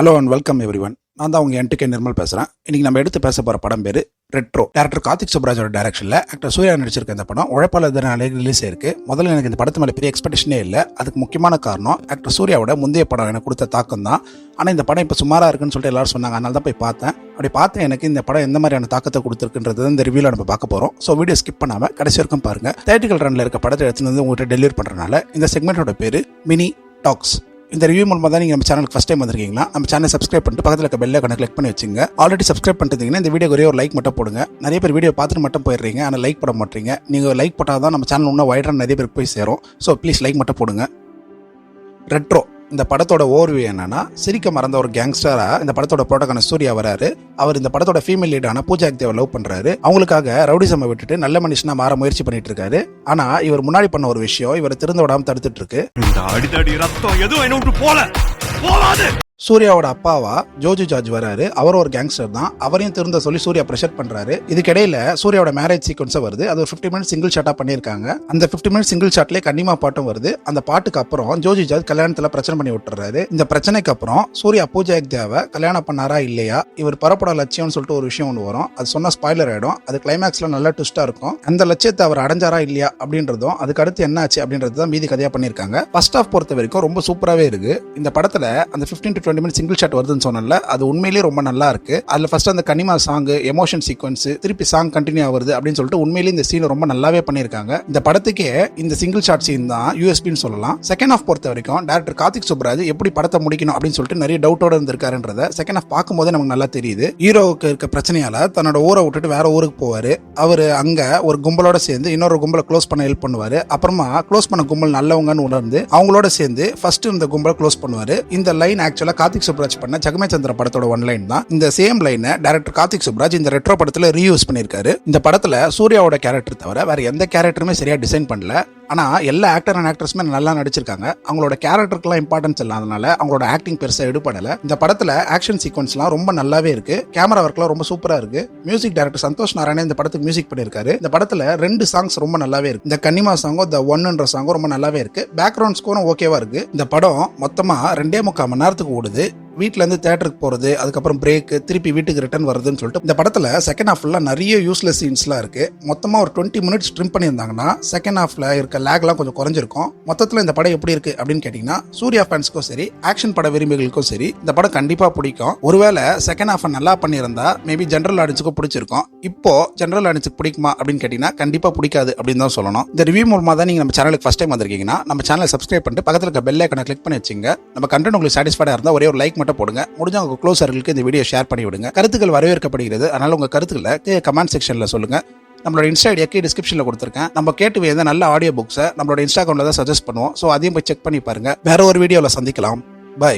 Hello and welcome everyone. நான் தான் உங்க என்டிகே நிர்மல் பேசுறேன். இன்னைக்கு நம்ம எடுத்து பேச போற படம் பேரு ரெட்ரோ. டைரக்டர் கார்த்திக் சுப்ராஜோட டைரக்ஷன்ல ஆக்டர் சூர்யா நடிச்சிருக்க இந்த படம் உழைப்பாளர் தின ரிலீஸ் ஆயிருக்கு. முதல்ல எனக்கு இந்த படத்து மேல பெரிய எக்ஸ்பெக்டேஷனே இல்ல. அதுக்கு முக்கியமான காரணம் ஆக்டர் சூர்யாவோட முந்தைய படம் எனக்கு கொடுத்த தாக்கம் தான். ஆனா இந்த படம் இப்ப சுமாரா இருக்குன்னு சொல்லிட்டு எல்லாரும் சொன்னாங்க. அதனால தான் போய் பார்த்தேன். அப்படி பார்த்தேன் எனக்கு இந்த படம் எந்த மாதிரியான தாக்கத்தை கொடுத்துருக்குன்றது இந்த ரிவ்யூல நம்ம பார்க்க போறோம். ஸோ வீடியோ ஸ்கிப் பண்ணாம கடைசி வரைக்கும் பாருங்க. தியேட்டரிக்கல் ரன்ல இருக்க படத்தை எடுத்துட்டு வந்து உங்கள்கிட்ட டெலிவரி பண்றதுனால இந்த செக்மெண்டோட பேரு மினி டாக்ஸ். இந்த ரிவ்யூ மூலமா தான் நீங்க நம்ம சேனலுக்கு ஃபர்ஸ்ட் டைம் வந்திருக்கீங்களா, நம்ம சேனலை சப்ஸ்கிரைப் பண்ணிட்டு பக்கத்துல இருக்க பெல் ஐகானை கிளிக் பண்ணி வச்சுங்க. ஆல்ரெடி சப்ஸ்கிரைப் பண்ணிட்டீங்கன்னா இந்த வீடியோ ஒரே ஒரு லைக் மட்டும் போடுங்க. நிறைய பேர் வீடியோ பார்த்துட்டு மட்டும் போயிடுறீங்க, ஆனால் லைக் போட மாட்டீங்க. நீங்க லைக் போட்டால் தான் நம்ம சேனல் இன்னும் வைடரா நிறைய பேருக்கு போய் சேரும். ஸோ ப்ளீஸ் லைக் மட்டும் போடுங்க. ரெட்ரோ இந்த படத்தோட ஓவர்வியூ என்னன்னா, சிரிக்க மறந்த ஒரு கேங்ஸ்டரா இந்த படத்தோட புரோட்டகான சூர்யா வராரு. அவர் இந்த படத்தோட ஃபீமேல் லீடான பூஜா தேவை லவ் பண்றாரு. அவங்களுக்காக ரவுடிசம் விட்டுட்டு நல்ல மனுஷனா மாற முயற்சி பண்ணிட்டு இருக்காரு. ஆனா இவர் முன்னாடி பண்ண ஒரு விஷயம் இவர் திருந்த விடாம தடுத்துட்டு இருக்கு. சூர்யாவோட அப்பாவா ஜோஜு ஜார்ஜ் வராரு. அவர் ஒரு கேங்ஸ்டர் தான். அவரையும் திருந்த சொல்லி சூர்யா பிரஷர் பண்றாரு. இதுக்கிடையில சூர்யாவோட மேரேஜ் சீக்வன்ஸ் வருது. அது ஒரு 50 மினிட்ஸ் சிங்கிள் ஷாட்டா பண்ணிருக்காங்க. அந்த 50 மினிட்ஸ் சிங்கிள் ஷாட்லயே கன்னிமா பாட்டும் வருது. அந்த பாட்டுக்கு அப்புறம் ஜோஜு ஜார்ஜ் கல்யாணத்துல பிரச்சனை பண்ணி விட்டுறாரு. இந்த பிரச்சனைக்கு அப்புறம் சூர்யா பூஜா தேவை கல்யாணம் பண்ணாரா இல்லையா, இவர் பரப்பட லட்சியம்னு சொல்லிட்டு ஒரு விஷயம் ஒன்று வரும். அது சொன்னா ஸ்பாய்லர் ஆயிடும். அது கிளைமேக்ஸ்ல நல்ல ட்விஸ்டா இருக்கும். அந்த லட்சியத்தை அவர் அடைஞ்சாரா இல்லையா அப்படின்றதும் அதுக்கு அடுத்து என்ன ஆச்சு அப்படின்றது தான் மீதி கதையா பண்ணிருக்காங்க. ஃபர்ஸ்ட் ஹாஃப் பொறுத்த வரைக்கும் ரொம்ப சூப்பராகவே இருக்கு. இந்த படத்துல அந்த 15 to 20 மினிட்ஸ் சிங்கிள் ஷாட் வருதுன்னு சொன்னல, அது உண்மையிலேயே ரொம்ப நல்லா இருக்கு. அதுல ஃபர்ஸ்ட் அந்த கனிமா சாங், எமோஷன் சீக்வன்ஸ், திருப்பி சாங் கண்டினியூ ஆகுது அப்படின்னு சொல்லிட்டு உண்மையிலேயே இந்த சீன் ரொம்ப நல்லாவே பண்ணிருக்காங்க. இந்த படத்துக்கே இந்த சிங்கிள் ஷாட் சீன் தான் யூஎஸ்பின்னு சொல்லலாம். செகண்ட் ஹாஃப் பொறுத்த வரைக்கும் டைரக்டர் கார்த்திக் சுப்ராஜ் எப்படி படத்தை முடிக்கணும் அப்படின்னு சொல்லிட்டு நிறைய டவுட்டோட இருந்திருக்காருன்றத செகண்ட் ஹாஃப் பார்க்கும்போது நமக்கு நல்லா தெரியுது. ஹீரோவுக்கு இருக்க பிரச்சனையால தன்னோட ஊரை விட்டுட்டு வேற ஊருக்கு போவாரு. அவரு அங்க ஒரு கும்பலோட சேர்ந்து இன்னொரு கும்பலை க்ளோஸ் பண்ண ஹெல்ப் பண்ணுவாரு. அப்புறமா க்ளோஸ் பண்ண கும்பல் நல்லவங்கன்னு உணர்ந்து அவங்களோட சேர்ந்து ஃபர்ஸ்ட் இந்த கும்பலை க்ளோஸ் பண்ணுவாரு. இந்த லைன் ஆக்சுவலா கார்த்திக் சுப்ராஜ் பண்ண ஜெகமே சந்திர படத்தோட ஒன் லைன் தான். இந்த சேம் லைனை டைரக்டர் கார்த்திக் சுப்ராஜ் இந்த ரெட்ரோ படத்துல ரீயூஸ் பண்ணிருக்காரு. இந்த படத்துல சூர்யாவோட கேரக்டர் தவிர வேற எந்த கேரக்டருமே சரியா டிசைன் பண்ணல. ஆனா எல்லா ஆக்டர் அண்ட் ஆக்ட்ரஸுமே நல்லா நடிச்சிருக்காங்க. அவங்களோட கேரக்டருக்குலாம் இம்பார்ட்டன்ஸ் இல்லாதனால அவங்களோட ஆக்டிங் பெருசா எடுபடல. இந்த படத்துல ஆக்ஷன் சீக்வன்ஸ்லாம் ரொம்ப நல்லாவே இருக்கு. கேமரா ஒர்க்லாம் ரொம்ப சூப்பரா இருக்கு. மியூசிக் டைரக்டர் சந்தோஷ் நாராயணன் இந்த படத்துக்கு மியூசிக் பண்ணிருக்காரு. இந்த படத்துல 2 சாங்ஸ் ரொம்ப நல்லாவே இருக்கு. இந்த கன்னிமா சாங்கும் த ஒன்ன்ற சாங்கும் ரொம்ப நல்லாவே இருக்கு. பேக்ரவுண்ட் ஸ்கோரும் ஓகேவா இருக்கு. இந்த படம் மொத்தமா 2.25 மணி நேரத்துக்கு ஓடுது. வீட்டுல இருந்து தியேட்டருக்கு போறது, அதுக்கப்புறம் பிரேக், திருப்பி வீட்டுக்கு ரிட்டர்ன் வருதுன்னு சொல்லிட்டு இந்த படத்துல செகண்ட் ஹாஃப்ல நிறைய யூஸ்லெஸ் சீன்ஸ்லாம் இருக்கு. மொத்தமா ஒரு 20 மினிட்ஸ் ட்ரிம் பண்ணியிருந்தாங்கன்னா செகண்ட் ஹாஃப்ல இருக்க லேக்லாம் கொஞ்சம் குறைஞ்சிருக்கும். மொத்தத்துல இந்த படம் எப்படி இருக்கு அப்படின்னு கேட்டீங்கன்னா, சூர்யா ஃபேன்ஸ்க்கும் சரி ஆக்ஷன் பட விரும்பிகளுக்கும் சரி இந்த படம் கண்டிப்பா பிடிக்கும். ஒருவேளை செகண்ட் ஹாஃப் நல்லா பண்ணியிருந்தா மேபி ஜெனரல் ஆடியன்ஸுக்கும் பிடிச்சிருக்கும். இப்போ ஜெனரல் ஆடியன்ஸுக்கு பிடிக்குமா அப்படின்னு கேட்டீங்கன்னா கண்டிப்பா பிடிக்காது அப்படின்னு தான் சொல்லணும். இந்த ரிவ்யூ மூலமா தான் நீங்க நம்ம சேனலுக்கு ஃபர்ஸ்ட் டைம் வந்திருக்கீங்கன்னா நம்ம சேனலை சப்ஸ்கிரைப் பண்ணிட்டு பக்கத்துல இருக்க பெல் ஐகானை கிளிக் பண்ணி வச்சுங்க. நம்ம கண்டென்ட் உங்களுக்கு சாட்டிஸ்ஃபைடா இருந்தா ஒரே ஒரு லைக் மட்டும் போடுங்க. முடிஞ்ச உங்க க்ளோஸ் சர்க்கிளுக்கு இந்த வீடியோ ஷேர் பண்ணி விடுங்க. கருத்துக்கள் வரவேற்கப்படுகிறது. அதனால உங்க கருத்துக்களை கமெண்ட் செக்ஷன்ல சொல்லுங்க. நம்மளோட இன்ஸ்டா ஐடி டிஸ்கிரிப்ஷன்ல கொடுத்துருக்கேன். நம்ம கேட்டு வேண்டிய நல்ல ஆடியோ புக்ஸை நம்மளோட இன்ஸ்டாகிராம்ல தான் சஜஸ்ட் பண்ணுவோம். ஸோ அதையும் போய் செக் பண்ணி பாருங்க. வேற ஒரு வீடியோவில் சந்திக்கலாம். பை.